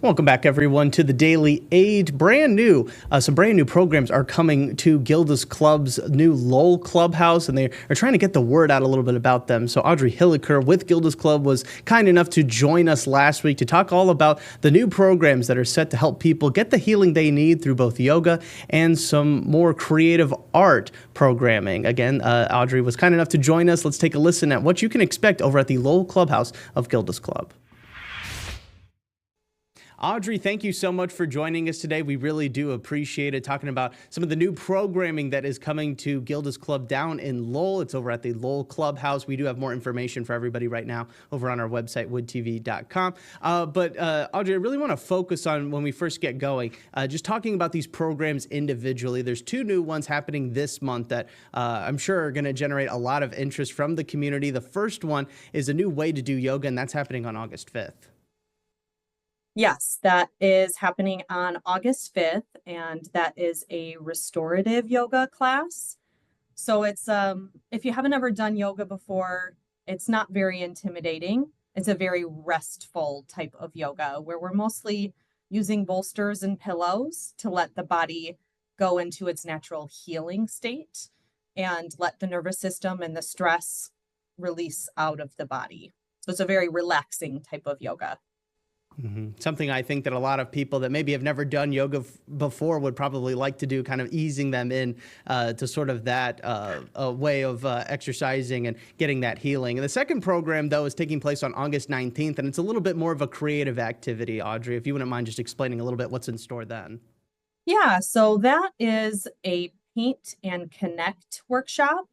Welcome back, everyone, to the Daily Aid. Some brand new programs are coming to Gilda's Club's new Lowell clubhouse, and they are trying to get the word out a little bit about them. So Audrey Hilliker with Gilda's Club was kind enough to join us last week to talk all about the new programs that are set to help people get the healing they need through both yoga and some more creative art programming. Again, Audrey was kind enough to join us. Let's take a listen at what you can expect over at the Lowell clubhouse of Gilda's Club. Audrey, thank you so much for joining us today. We really do appreciate it, talking about some of the new programming that is coming to Gilda's Club down in Lowell. It's over at the Lowell Clubhouse. We do have more information for everybody right now over on our website, woodtv.com. But Audrey, I really want to focus on when we first get going, just talking about these programs individually. There's two new ones happening this month that I'm sure are going to generate a lot of interest from the community. The first one is a new way to do yoga, and that's happening on August 5th. Yes, that is happening on August 5th, and that is a restorative yoga class. So it's if you haven't ever done yoga before, it's not very intimidating. It's a very restful type of yoga where we're mostly using bolsters and pillows to let the body go into its natural healing state and let the nervous system and the stress release out of the body. So it's a very relaxing type of yoga. Something I think that a lot of people that maybe have never done yoga before would probably like to do, kind of easing them in to sort of that way of exercising and getting that healing. And the second program, though, is taking place on August 19th, and it's a little bit more of a creative activity. Audrey, if you wouldn't mind just explaining a little bit what's in store then. Yeah, so that is a paint and connect workshop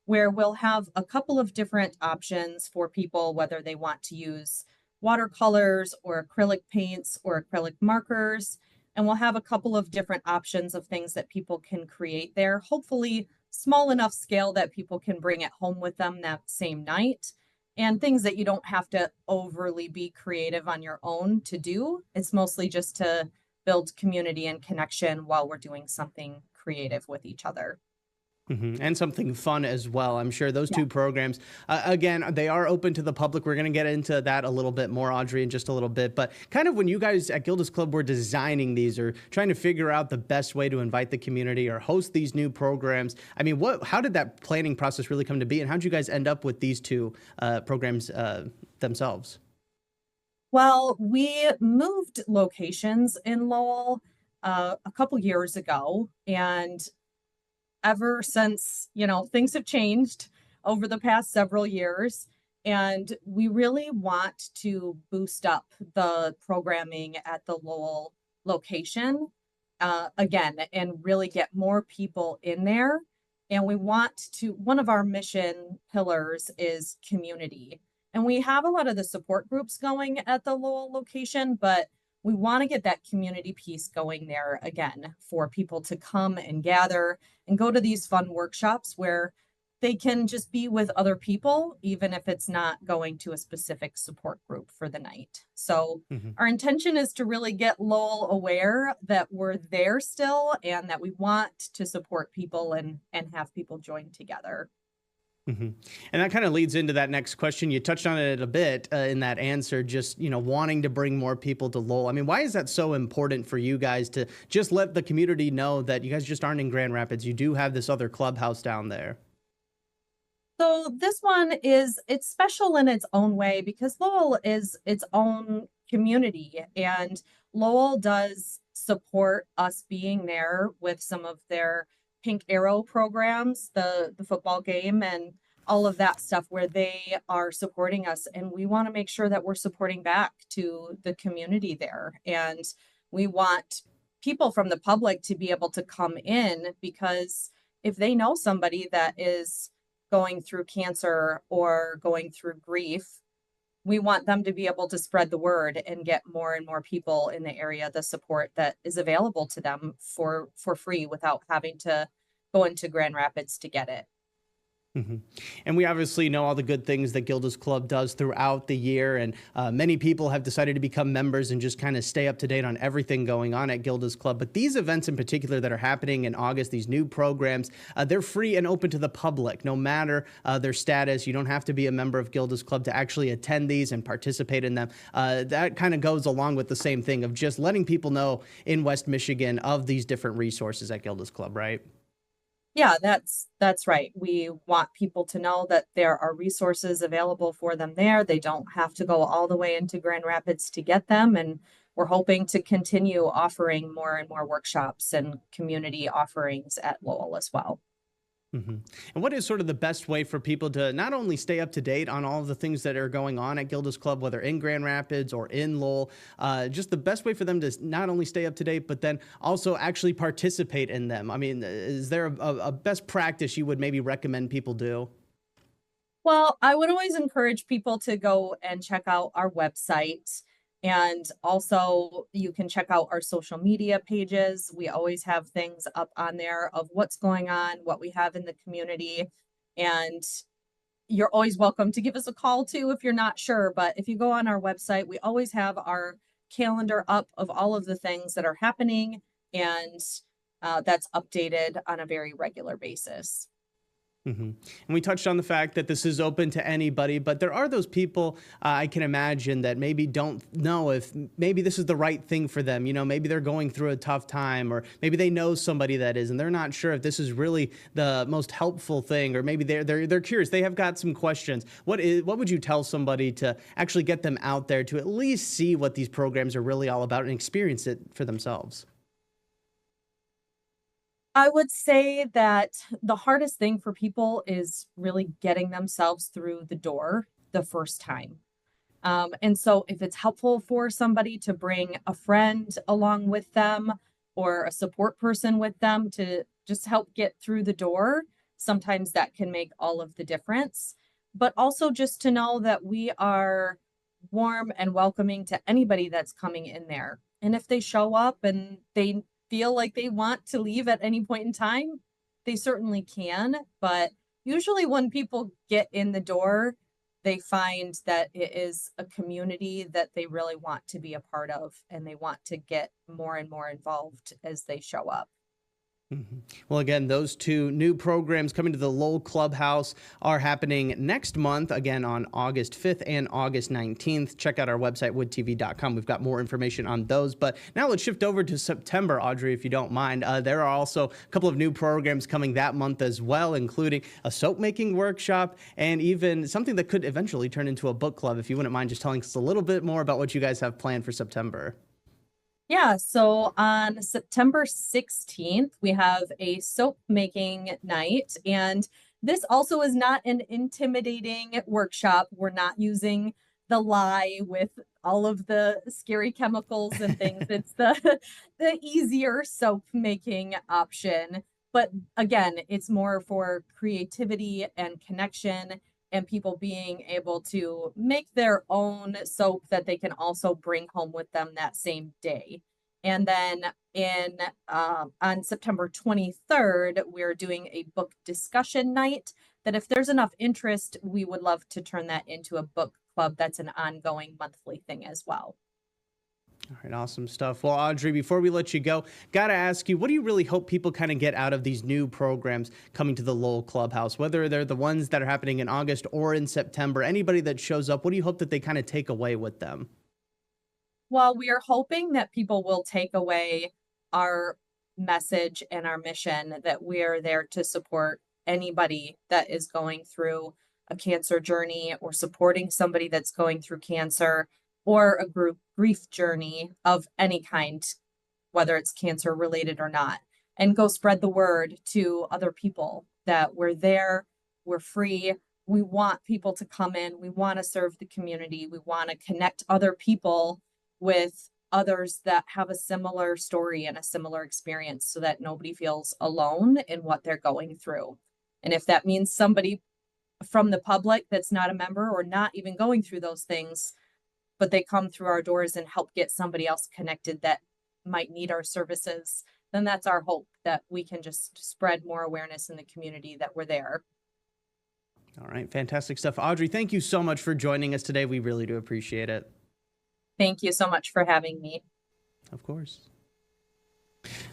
where we'll have a couple of different options for people, whether they want to use watercolors or acrylic paints or acrylic markers. And we'll have a couple of different options of things that people can create there, hopefully small enough scale that people can bring it home with them that same night, and things that you don't have to overly be creative on your own to do. It's mostly just to build community and connection while we're doing something creative with each other. And something fun as well. I'm sure those two programs, again, they are open to the public. We're going to get into that a little bit more, Audrey, in just a little bit. But kind of when you guys at Gilda's Club were designing these or trying to figure out the best way to invite the community or host these new programs, I mean, how did that planning process really come to be? And how did you guys end up with these two programs themselves? Well, we moved locations in Lowell a couple years ago, and ever since, things have changed over the past several years, and we really want to boost up the programming at the Lowell location again and really get more people in there. And one of our mission pillars is community. And we have a lot of the support groups going at the Lowell location, but we want to get that community piece going there again for people to come and gather and go to these fun workshops where they can just be with other people, even if it's not going to a specific support group for the night. So our intention is to really get Lowell aware that we're there still and that we want to support people and have people join together. And that kind of leads into that next question. You touched on it a bit in that answer, just, wanting to bring more people to Lowell. I mean, why is that so important for you guys to just let the community know that you guys just aren't in Grand Rapids? You do have this other clubhouse down there. So this one it's special in its own way because Lowell is its own community, and Lowell does support us being there with some of their Pink Arrow programs, the football game and all of that stuff where they are supporting us. And we want to make sure that we're supporting back to the community there. And we want people from the public to be able to come in because if they know somebody that is going through cancer or going through grief, we want them to be able to spread the word and get more and more people in the area the support that is available to them for free without having to go into Grand Rapids to get it. Mhm. And we obviously know all the good things that Gilda's Club does throughout the year. And many people have decided to become members and just kind of stay up to date on everything going on at Gilda's Club. But these events in particular that are happening in August, these new programs, they're free and open to the public, no matter their status. You don't have to be a member of Gilda's Club to actually attend these and participate in them. That kind of goes along with the same thing of just letting people know in West Michigan of these different resources at Gilda's Club, right? Yeah, that's right. We want people to know that there are resources available for them there. They don't have to go all the way into Grand Rapids to get them. And we're hoping to continue offering more and more workshops and community offerings at Lowell as well. Mhm. And what is sort of the best way for people to not only stay up to date on all of the things that are going on at Gilda's Club, whether in Grand Rapids or in Lowell, just the best way for them to not only stay up to date, but then also actually participate in them? I mean, is there a best practice you would maybe recommend people do? Well, I would always encourage people to go and check out our website. And also, you can check out our social media pages. We always have things up on there of what's going on, what we have in the community. And you're always welcome to give us a call too if you're not sure. But if you go on our website, we always have our calendar up of all of the things that are happening. And that's updated on a very regular basis. Mhm. And we touched on the fact that this is open to anybody, but there are those people I can imagine that maybe don't know if maybe this is the right thing for them. You know, maybe they're going through a tough time, or maybe they know somebody that is, and they're not sure if this is really the most helpful thing, or maybe they're curious. They have got some questions. What would you tell somebody to actually get them out there to at least see what these programs are really all about and experience it for themselves? I would say that the hardest thing for people is really getting themselves through the door the first time. And so, if it's helpful for somebody to bring a friend along with them or a support person with them to just help get through the door, sometimes that can make all of the difference. But also, just to know that we are warm and welcoming to anybody that's coming in there. And if they show up and they feel like they want to leave at any point in time, they certainly can. But usually, when people get in the door, they find that it is a community that they really want to be a part of and they want to get more and more involved as they show up. Mhm. Well, again, those two new programs coming to the Lowell Clubhouse are happening next month, again on August 5th and August 19th. Check out our website, woodtv.com. We've got more information on those. But now let's shift over to September, Audrey, if you don't mind. There are also a couple of new programs coming that month as well, including a soap making workshop and even something that could eventually turn into a book club. If you wouldn't mind just telling us a little bit more about what you guys have planned for September. Yeah, so on September 16th, we have a soap making night. And this also is not an intimidating workshop. We're not using the lye with all of the scary chemicals and things. It's the the easier soap making option. But again, it's more for creativity and connection and people being able to make their own soap that they can also bring home with them that same day. And then in on September 23rd, we're doing a book discussion night that if there's enough interest, we would love to turn that into a book club that's an ongoing monthly thing as well. All right, awesome stuff. Well, Audrey, before we let you go, got to ask you, what do you really hope people kind of get out of these new programs coming to the Lowell Clubhouse, whether they're the ones that are happening in August or in September? Anybody that shows up, what do you hope that they kind of take away with them? Well, we are hoping that people will take away our message and our mission that we are there to support anybody that is going through a cancer journey or supporting somebody that's going through cancer or a group grief journey of any kind, whether it's cancer related or not, and go spread the word to other people that we're there, we're free. We want people to come in. We want to serve the community. We want to connect other people with others that have a similar story and a similar experience so that nobody feels alone in what they're going through. And if that means somebody from the public that's not a member or not even going through those things, but they come through our doors and help get somebody else connected that might need our services, then that's our hope that we can just spread more awareness in the community that we're there. All right, fantastic stuff. Audrey, thank you so much for joining us today. We really do appreciate it. Thank you so much for having me. Of course.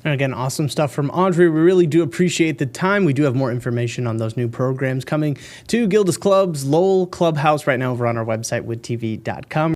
And again, awesome stuff from Audrey. We really do appreciate the time. We do have more information on those new programs coming to Gilda's Clubs, Lowell Clubhouse right now over on our website, woodtv.com.